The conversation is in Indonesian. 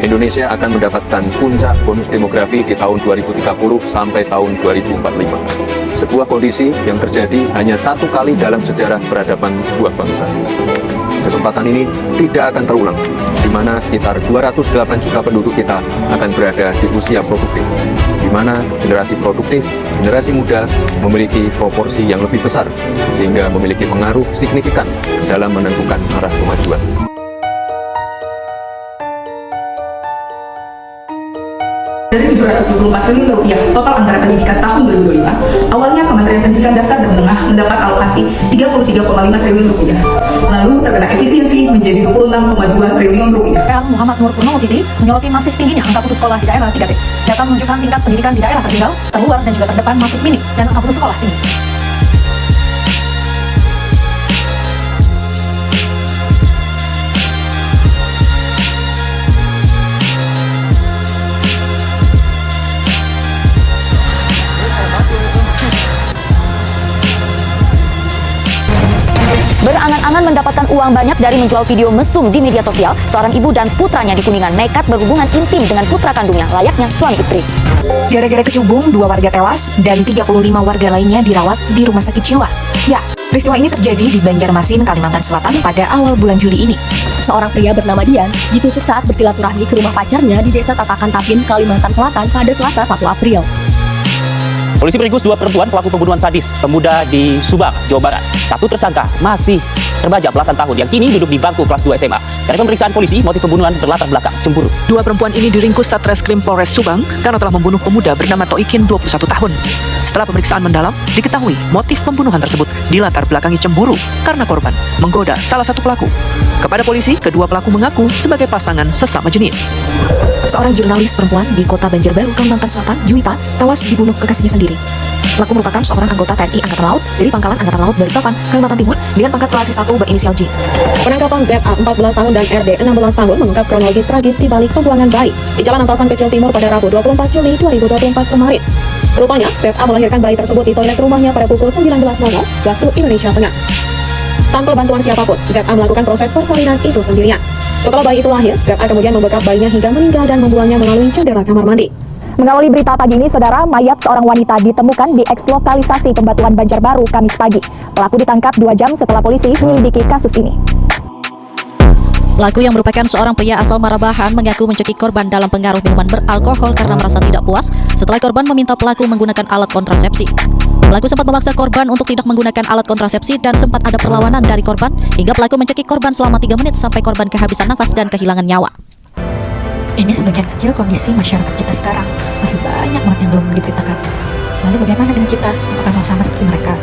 Indonesia akan mendapatkan puncak bonus demografi di tahun 2030 sampai tahun 2045. Sebuah kondisi yang terjadi hanya satu kali dalam sejarah peradaban sebuah bangsa. Kesempatan ini tidak akan terulang, di mana sekitar 208 juta penduduk kita akan berada di usia produktif, di mana generasi produktif, generasi muda memiliki proporsi yang lebih besar, sehingga memiliki pengaruh signifikan dalam menentukan arah kemajuan. Dari 724 triliun rupiah total anggaran pendidikan tahun 2025, awalnya Kementerian Pendidikan Dasar dan Menengah mendapat alokasi 33,5 triliun rupiah. Lalu terkena efisiensi menjadi 26,2 triliun rupiah. Muhammad Nur Purnomosidi menyoroti masih tingginya angka putus sekolah di daerah 3T. Data menunjukkan tingkat pendidikan di daerah tertinggal, terluar dan juga terdepan masih minim dan angka putus sekolah tinggi. Berangan-angan mendapatkan uang banyak dari menjual video mesum di media sosial, seorang ibu dan putranya di Kuningan nekat berhubungan intim dengan putra kandungnya layaknya suami istri. Gara-gara kecubung, 2 warga tewas dan 35 warga lainnya dirawat di rumah sakit jiwa. Ya, peristiwa ini terjadi di Banjarmasin, Kalimantan Selatan pada awal bulan Juli ini. Seorang pria bernama Dian ditusuk saat bersilaturahmi ke rumah pacarnya di Desa Tatakan Tapin, Kalimantan Selatan pada Selasa 1 April. Polisi meringkus 2 perempuan pelaku pembunuhan sadis pemuda di Subang, Jawa Barat. Satu tersangka masih remaja belasan tahun yang kini duduk di bangku kelas 2 SMA. Dari pemeriksaan polisi, motif pembunuhan berlatar belakang cemburu. 2 perempuan ini diringkus Satreskrim Polres Subang karena telah membunuh pemuda bernama Toikin 21 tahun. Setelah pemeriksaan mendalam, diketahui motif pembunuhan tersebut dilatar belakangi cemburu karena korban menggoda salah satu pelaku. Kepada polisi, kedua pelaku mengaku sebagai pasangan sesama jenis. Seorang jurnalis perempuan di kota Banjarbaru, Kalimantan Selatan, Juwita, tewas dibunuh kekasihnya sendiri. Pelaku merupakan seorang anggota TNI Angkatan Laut dari Pangkalan Angkatan Laut Balikpapan, Kalimantan Timur dengan pangkat kelas 1 berinisial J. Penangkapan ZA 14 tahun dan RD 16 tahun mengungkap kronologis tragis di balik pembuangan bayi di Jalan Antasan Kecil Timur pada Rabu 24 Juli 2024 kemarin. Rupanya, ZA melahirkan bayi tersebut di toilet rumahnya pada pukul 19.00 waktu Indonesia Tengah. Tanpa bantuan siapapun, ZA melakukan proses persalinan itu sendirian. Setelah bayi itu lahir, ZA kemudian membekap bayinya hingga meninggal dan membuangnya melalui jendela kamar mandi. Mengawali berita pagi ini, saudara, mayat seorang wanita ditemukan di eks-lokalisasi Pembatuan Banjarbaru Kamis pagi. Pelaku ditangkap 2 jam setelah polisi menyelidiki kasus ini. Pelaku yang merupakan seorang pria asal Marabahan mengaku mencekik korban dalam pengaruh minuman beralkohol karena merasa tidak puas setelah korban meminta pelaku menggunakan alat kontrasepsi. Pelaku sempat memaksa korban untuk tidak menggunakan alat kontrasepsi dan sempat ada perlawanan dari korban hingga pelaku mencekik korban selama 3 menit sampai korban kehabisan nafas dan kehilangan nyawa. Ini sebagian kecil kondisi masyarakat kita sekarang. Masih banyak banget yang belum diberitakan. Lalu bagaimana dengan kita? Apakah mau sama seperti mereka?